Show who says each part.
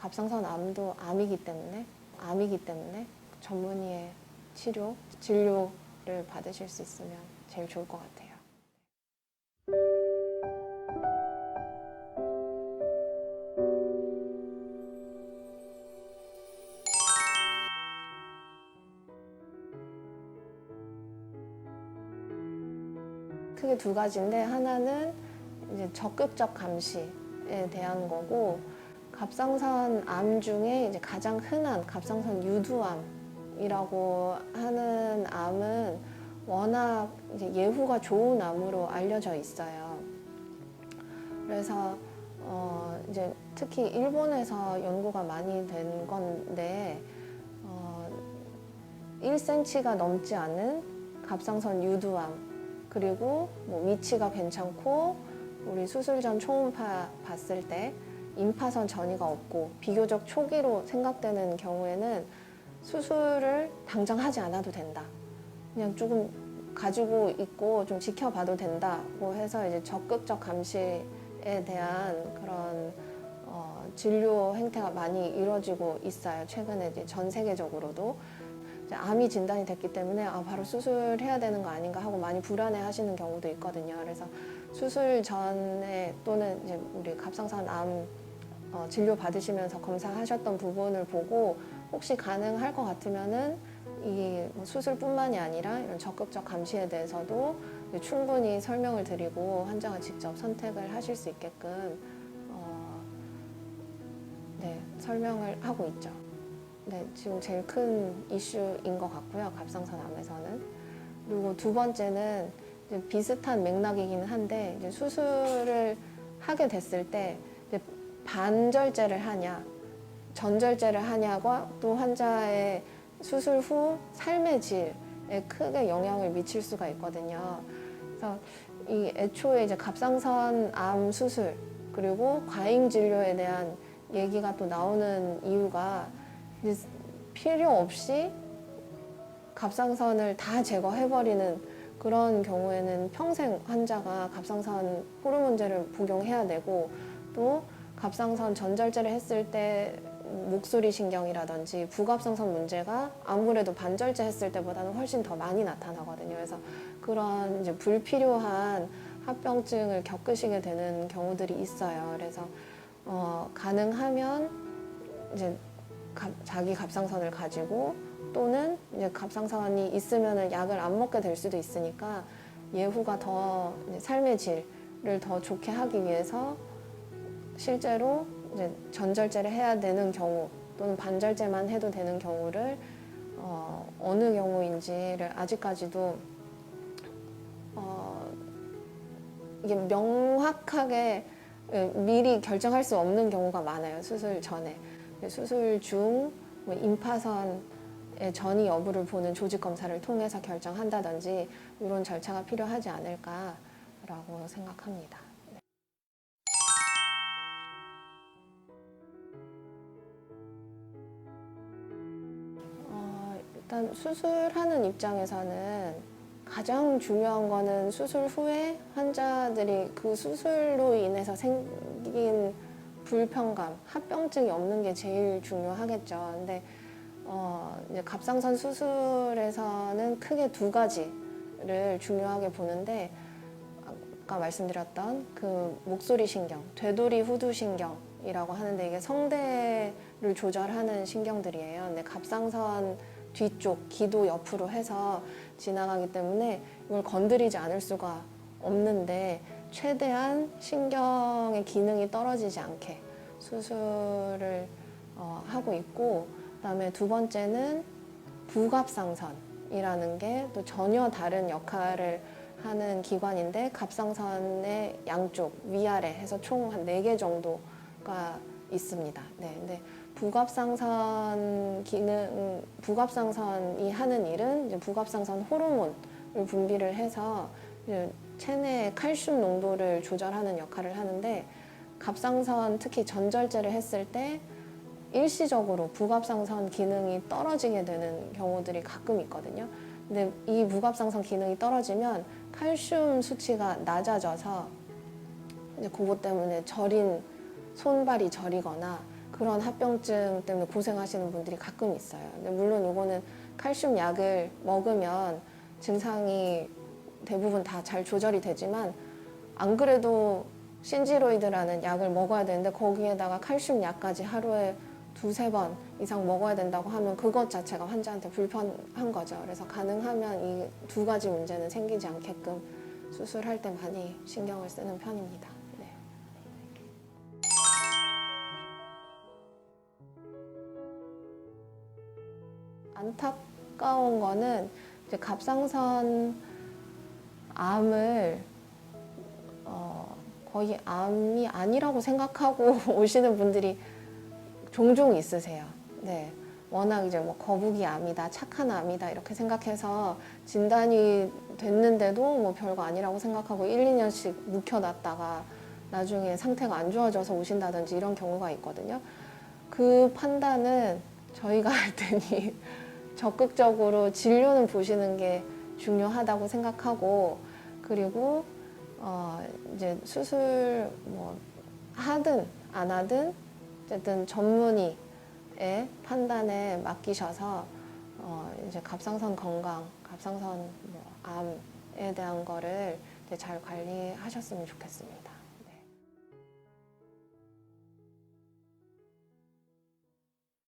Speaker 1: 갑상선 암도 암이기 때문에 전문의의 진료를 받으실 수 있으면 제일 좋을 것 같아요. 크게 두 가지인데, 하나는 이제 적극적 감시에 대한 거고, 갑상선 암 중에 이제 가장 흔한 갑상선 유두암이라고 하는 암은 워낙 이제 예후가 좋은 암으로 알려져 있어요. 그래서 이제 특히 일본에서 연구가 많이 된 건데, 1cm가 넘지 않은 갑상선 유두암, 그리고 뭐 위치가 괜찮고 우리 수술 전 초음파 봤을 때 임파선 전이가 없고 비교적 초기로 생각되는 경우에는 수술을 당장 하지 않아도 된다. 그냥 조금 가지고 있고 좀 지켜봐도 된다고 해서 이제 적극적 감시에 대한 그런 진료 행태가 많이 이루어지고 있어요. 최근에 이제 전 세계적으로도. 암이 진단이 됐기 때문에 바로 수술해야 되는 거 아닌가 하고 많이 불안해 하시는 경우도 있거든요. 그래서 수술 전에 또는 이제 우리 갑상선 암 진료 받으시면서 검사하셨던 부분을 보고 혹시 가능할 것 같으면은 이 수술뿐만이 아니라 이런 적극적 감시에 대해서도 충분히 설명을 드리고 환자가 직접 선택을 하실 수 있게끔 설명을 하고 있죠. 네, 지금 제일 큰 이슈인 것 같고요, 갑상선 암에서는. 그리고 두 번째는 이제 비슷한 맥락이기는 한데, 이제 수술을 하게 됐을 때 이제 반절제를 하냐, 전절제를 하냐가 또 환자의 수술 후 삶의 질에 크게 영향을 미칠 수가 있거든요. 그래서 이 애초에 이제 갑상선 암 수술 그리고 과잉 진료에 대한 얘기가 또 나오는 이유가 필요 없이 갑상선을 다 제거해버리는 그런 경우에는 평생 환자가 갑상선 호르몬제를 복용해야 되고, 또 갑상선 전절제를 했을 때 목소리 신경이라든지 부갑상선 문제가 아무래도 반절제 했을 때보다는 훨씬 더 많이 나타나거든요. 그래서 그런 이제 불필요한 합병증을 겪으시게 되는 경우들이 있어요. 그래서 가능하면 이제 자기 갑상선을 가지고, 또는 이제 갑상선이 있으면은 약을 안 먹게 될 수도 있으니까 예후가 더 삶의 질을 더 좋게 하기 위해서 실제로 이제 전절제를 해야 되는 경우 또는 반절제만 해도 되는 경우를 어느 경우인지를 아직까지도 이게 명확하게 미리 결정할 수 없는 경우가 많아요. 수술 전에. 수술 중 임파선의 전이 여부를 보는 조직 검사를 통해서 결정한다든지 이런 절차가 필요하지 않을까라고 생각합니다. 일단 수술하는 입장에서는 가장 중요한 거는 수술 후에 환자들이 그 수술로 인해서 생긴 불편감, 합병증이 없는 게 제일 중요하겠죠. 근데 이제 갑상선 수술에서는 크게 두 가지를 중요하게 보는데, 아까 말씀드렸던 그 목소리 신경, 되돌이 후두 신경이라고 하는데, 이게 성대를 조절하는 신경들이에요. 근데 갑상선 뒤쪽, 기도 옆으로 해서 지나가기 때문에 이걸 건드리지 않을 수가 없는데, 최대한 신경의 기능이 떨어지지 않게 수술을 하고 있고, 그다음에 두 번째는 부갑상선이라는 게 또 전혀 다른 역할을 하는 기관인데, 갑상선의 양쪽 위아래 해서 총 한 4개 정도가 있습니다. 네, 근데 부갑상선이 하는 일은 이제 부갑상선 호르몬을 분비를 해서 체내의 칼슘 농도를 조절하는 역할을 하는데, 갑상선 특히 전절제를 했을 때 일시적으로 부갑상선 기능이 떨어지게 되는 경우들이 가끔 있거든요. 근데 이 부갑상선 기능이 떨어지면 칼슘 수치가 낮아져서 이제 그것 때문에 손발이 저리거나 그런 합병증 때문에 고생하시는 분들이 가끔 있어요. 근데 물론 이거는 칼슘 약을 먹으면 증상이 대부분 다 잘 조절이 되지만 안 그래도 신지로이드라는 약을 먹어야 되는데 거기에다가 칼슘 약까지 하루에 두세 번 이상 먹어야 된다고 하면 그것 자체가 환자한테 불편한 거죠. 그래서 가능하면 이 두 가지 문제는 생기지 않게끔 수술할 때 많이 신경을 쓰는 편입니다. 네. 안타까운 거는 이제 갑상선 암을 거의 암이 아니라고 생각하고 오시는 분들이 종종 있으세요. 네. 워낙 이제 뭐 거북이 암이다, 착한 암이다 이렇게 생각해서 진단이 됐는데도 뭐 별거 아니라고 생각하고 1, 2년씩 묵혀놨다가 나중에 상태가 안 좋아져서 오신다든지 이런 경우가 있거든요. 그 판단은 저희가 할 때니 적극적으로 진료는 보시는 게 중요하다고 생각하고 그리고 이제 수술 뭐 하든 안 하든 어쨌든 전문의의 판단에 맡기셔서 이제 갑상선 건강, 갑상선 뭐 암에 대한 거를 이제 잘 관리하셨으면 좋겠습니다.